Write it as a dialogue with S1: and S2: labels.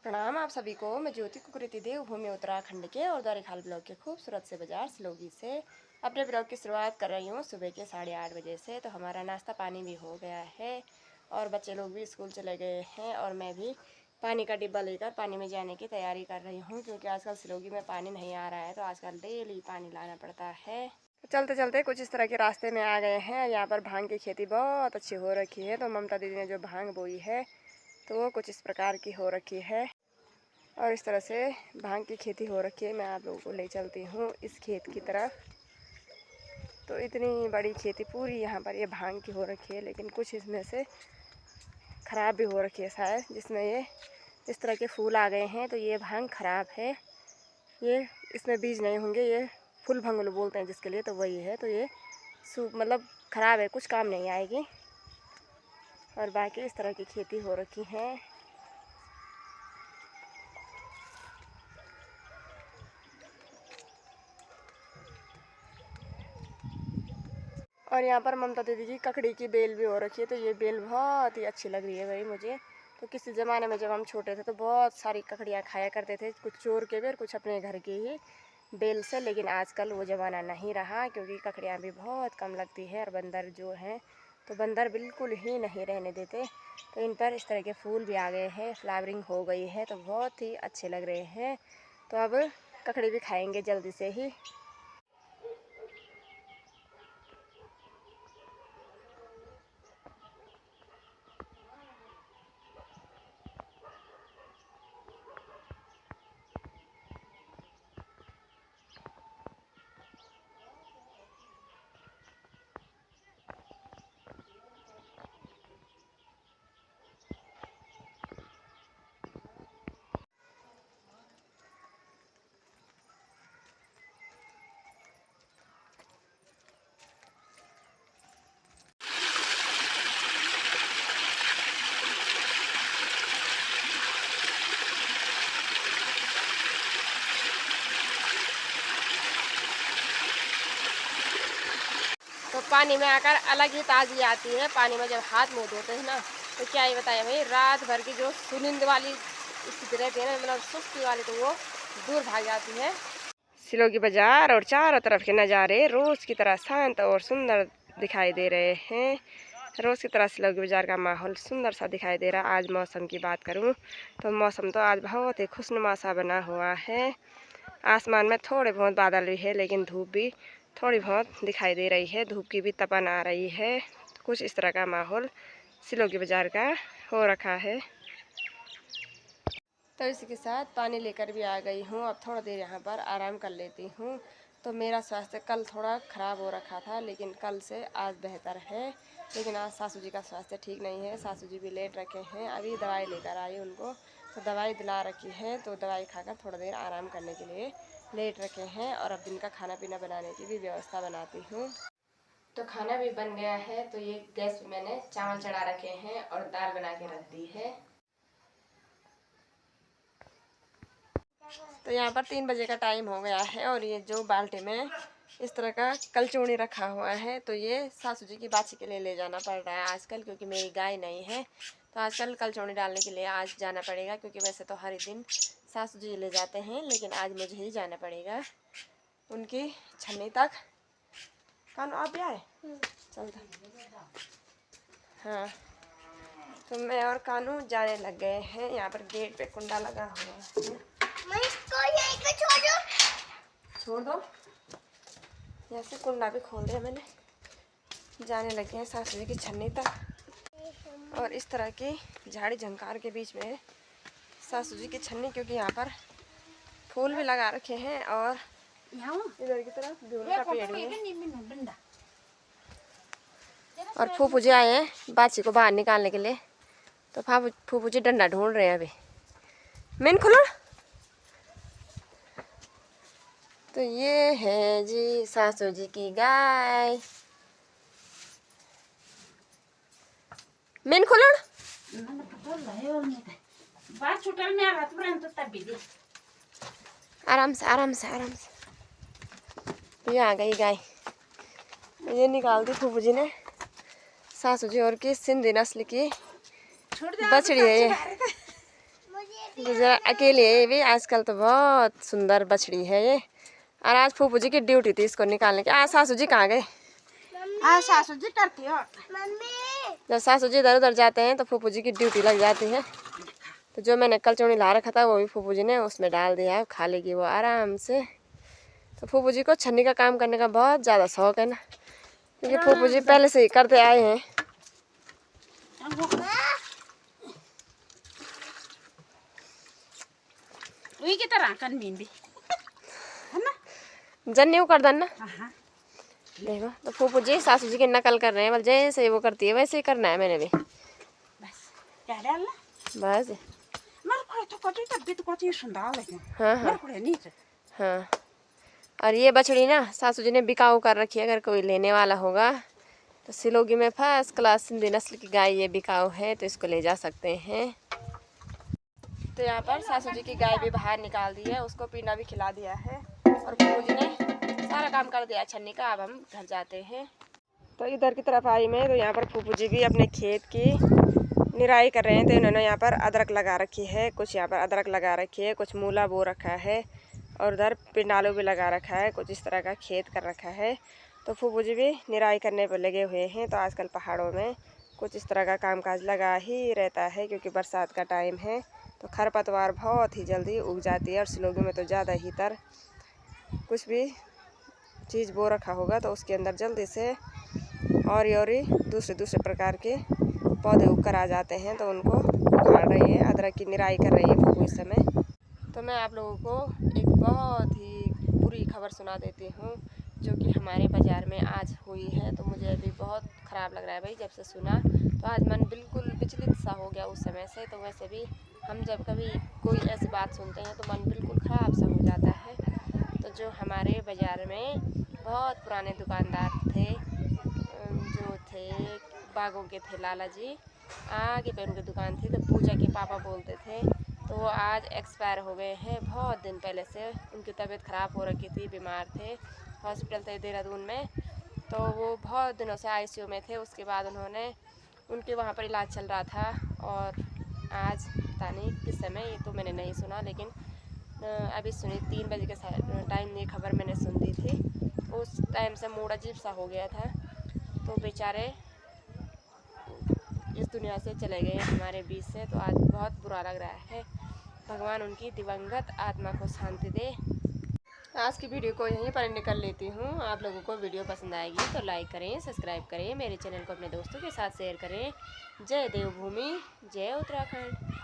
S1: प्रणाम आप सभी को। मैं ज्योति कुकुरीति देवभूमि उत्तराखंड के और द्वारिखाल ब्लॉक के खूबसूरत से बाजार सिलोगी से अपने ब्लॉग की शुरुआत कर रही हूँ सुबह के 8:30 बजे से। तो हमारा नाश्ता पानी भी हो गया है और बच्चे लोग भी स्कूल चले गए हैं और मैं भी पानी का डिब्बा लेकर पानी में जाने की तैयारी कर रही हूँ, क्योंकि आजकल सिलोगी में पानी नहीं आ रहा है तो आजकल डेली पानी लाना पड़ता है। तो चलते चलते कुछ इस तरह के रास्ते में आ गए हैं। यहाँ पर भांग की खेती बहुत अच्छी हो रखी है। तो ममता दीदी ने जो भांग बोई है तो वो कुछ इस प्रकार की हो रखी है और इस तरह से भांग की खेती हो रखी है। मैं आप लोगों को ले चलती हूँ इस खेत की तरफ। तो इतनी बड़ी खेती पूरी यहाँ पर ये भांग की हो रखी है, लेकिन कुछ इसमें से ख़राब भी हो रखी है शायद, जिसमें ये इस तरह के फूल आ गए हैं। तो ये भांग ख़राब है, ये इसमें बीज नहीं होंगे, ये फूल भंगुल बोलते हैं जिसके लिए, तो वही है। तो ये मतलब ख़राब है, कुछ काम नहीं आएगी। और बाकी इस तरह की खेती हो रखी है। और यहाँ पर ममता दीदी की ककड़ी की बेल भी हो रखी है। तो ये बेल बहुत ही अच्छी लग रही है भाई मुझे। तो किसी ज़माने में जब हम छोटे थे तो बहुत सारी ककड़ियाँ खाया करते थे, कुछ चोर के भी और कुछ अपने घर की ही बेल से। लेकिन आजकल वो ज़माना नहीं रहा, क्योंकि ककड़ियाँ भी बहुत कम लगती है और बंदर जो हैं तो बंदर बिल्कुल ही नहीं रहने देते। तो इन पर इस तरह के फूल भी आ गए हैं, फ्लावरिंग हो गई है, तो बहुत ही अच्छे लग रहे हैं। तो अब ककड़ी भी खाएँगे जल्दी से ही। तो पानी में आकर अलग ही ताज़गी आती है। पानी में जब हाथ मुँह धोते हैं ना, तो क्या ही बताएं भाई, रात भर की जो सुनिंद वाली स्थिति रहती है ना, मतलब सुस्ती वाली, तो वो दूर भाग जाती है। सिलोगी बाजार और चारों तरफ के नज़ारे रोज़ की तरह शांत और सुंदर दिखाई दे रहे हैं। रोज़ की तरह सिलोगी बाजार का माहौल सुंदर सा दिखाई दे रहा है। आज मौसम की बात करूँ तो मौसम तो आज बहुत ही खुशनुमा सा बना हुआ है। आसमान में थोड़े बहुत बादल भी है, लेकिन धूप भी थोड़ी बहुत दिखाई दे रही है, धूप की भी तपन आ रही है। तो कुछ इस तरह का माहौल सिलोगी बाजार का हो रखा है। तो इसी के साथ पानी लेकर भी आ गई हूँ। अब थोड़ा देर यहाँ पर आराम कर लेती हूँ। तो मेरा स्वास्थ्य कल थोड़ा ख़राब हो रखा था, लेकिन कल से आज बेहतर है। लेकिन आज सासू जी का स्वास्थ्य ठीक नहीं है, सासू जी भी लेट रखे हैं। अभी दवाई लेकर आई उनको, तो दवाई दिला रखी है, तो दवाई खाकर थोड़ा देर आराम करने के लिए लेट रखे हैं। और अब दिन का खाना पीना बनाने की भी व्यवस्था बनाती हूँ। तो खाना भी बन गया है। तो ये गैस पे मैंने चावल चढ़ा रखे हैं और दाल बना के रख दी है। तो यहाँ पर 3 बजे का टाइम हो गया है और ये जो बाल्टी में इस तरह का कलचौड़ी रखा हुआ है, तो ये सासू जी की बाछी के लिए ले जाना पड़ रहा है आजकल, क्योंकि मेरी गाय नहीं है। तो आजकल कलचौड़ी डालने के लिए आज जाना पड़ेगा, क्योंकि वैसे तो हर दिन सासू जी ले जाते हैं, लेकिन आज मुझे ही जाना पड़ेगा उनकी छन्नी तक। कानू आप भी आए चलता। हाँ, तो मैं और कानू जाने लग गए हैं। यहाँ पर गेट पे कुंडा लगा हुआ है, छोड़ दो। यहाँ से कुंडा भी खोल दिया मैंने। जाने लगे हैं सासू जी की छन्नी तक। और इस तरह की झाड़ी झंकार के बीच में सासू जी की छन्नी, क्योंकि यहाँ पर फूल भी लगा रखे हैं और इधर की तरफ धूल का पेड़ भी है। और फूफू जी आए हैं बाछी को बाहर निकालने के लिए। तो फूफू जी डंडा ढूंढ रहे हैं अभी। मेन खोलो। तो ये है जी सासू जी की गाय। मेन खोलो। आराम से आराम से आराम से। ये आ गई गाय। ये निकाल दी फूफू जी ने। सासू जी और की सिंधी नस्ल की बछड़ी है ये। जरा अकेले है ये भी। आजकल तो बहुत सुंदर बछड़ी है ये। और आज फूफू जी की ड्यूटी थी इसको निकालने की। आज सासू जी कहाँ गए?
S2: सासू जी करती हो।
S1: जब सासू जी इधर उधर जाते हैं तो फूफू जी की ड्यूटी लग जाती है। तो जो मैंने कल चौड़ी ला रखा था वो भी फूफू जी ने उसमें डाल दिया है, खा लेगी वो आराम से। तो फूफू जी को छन्नी का काम करने का बहुत ज़्यादा शौक है ना, क्योंकि फूफू जी पहले से ही करते आए हैं।
S2: वही की तरह कर मींदी है ना,
S1: जन्नी कर देना।
S2: हाँ।
S1: देखो तो फूफू जी सासू जी की नकल कर रहे हैं, बल जैसे वो करती है वैसे ही करना है मैंने भी।
S2: बस क्या डालना
S1: बस।
S2: मर कोई तो कोई तबीयत कोई सुंदर लेकिन
S1: हाँ हाँ
S2: मर कोई नहीं थे।
S1: हाँ। और ये बछड़ी ना सासू जी ने बिकाऊ कर रखी है, अगर कोई लेने वाला होगा तो सिलोगी में फर्स्ट क्लास सिंधी नस्ल की गाय ये बिकाऊ है, तो इसको ले जा सकते हैं। तो यहाँ पर सासू जी की गाय भी बाहर निकाल दी है, उसको पीना भी खिला दिया है और फूफू जी ने सारा काम कर दिया छन्नी का। अब हम घर जाते हैं। तो इधर की तरफ आई मैं, तो यहाँ पर फूफू जी भी अपने खेत की निराई कर रहे हैं। तो इन्होंने यहाँ पर अदरक लगा रखी है, कुछ यहाँ पर अदरक लगा रखी है, कुछ मूला बो रखा है और उधर पिंडालू भी लगा रखा है, कुछ इस तरह का खेत कर रखा है। तो फूफू जी भी निराई करने पर लगे हुए हैं। तो आजकल पहाड़ों में कुछ इस तरह का कामकाज लगा ही रहता है, क्योंकि बरसात का टाइम है तो खरपतवार बहुत ही जल्दी उग जाती है। और सिलोगी में तो ज़्यादा ही तर कुछ भी चीज़ बो रखा होगा तो उसके अंदर जल्दी से और दूसरे प्रकार के पौधे उग कर आ जाते हैं। तो उनको उखाड़ रही है, अदरक की निराई कर रही है फूफू इस समय। तो मैं आप लोगों को एक बहुत ही बुरी खबर सुना देती हूँ, जो कि हमारे बाज़ार में आज हुई है। तो मुझे अभी बहुत ख़राब लग रहा है भाई, जब से सुना तो आज मन बिल्कुल विचलित सा हो गया उस समय से। तो वैसे भी हम जब कभी कोई ऐसी बात सुनते हैं तो मन बिल्कुल ख़राब सा हो जाता है। तो जो हमारे बाज़ार में बहुत पुराने दुकानदार थे, जो थे बागों के थे, लाला जी आगे पे उनकी दुकान थी, तो पूजा के पापा बोलते थे। तो वो आज एक्सपायर हो गए हैं बहुत दिन पहले से। उनकी तबीयत ख़राब हो रखी थी, बीमार थे, हॉस्पिटल थे देहरादून में। तो वो बहुत दिनों से आईसीयू में थे। उसके बाद उनके वहाँ पर इलाज चल रहा था। और आज पता नहीं किस समय, ये तो मैंने नहीं सुना, लेकिन अभी सुनी 3 बजे के टाइम ये खबर मैंने सुन दी थी। उस टाइम से मूड अजीब सा हो गया था। तो बेचारे इस दुनिया से चले गए हमारे बीच से। तो आज बहुत बुरा लग रहा है। भगवान उनकी दिवंगत आत्मा को शांति दे। आज की वीडियो को यहीं पर निकल लेती हूँ। आप लोगों को वीडियो पसंद आएगी तो लाइक करें, सब्सक्राइब करें, मेरे चैनल को अपने दोस्तों के साथ शेयर करें। जय देवभूमि, जय उत्तराखंड।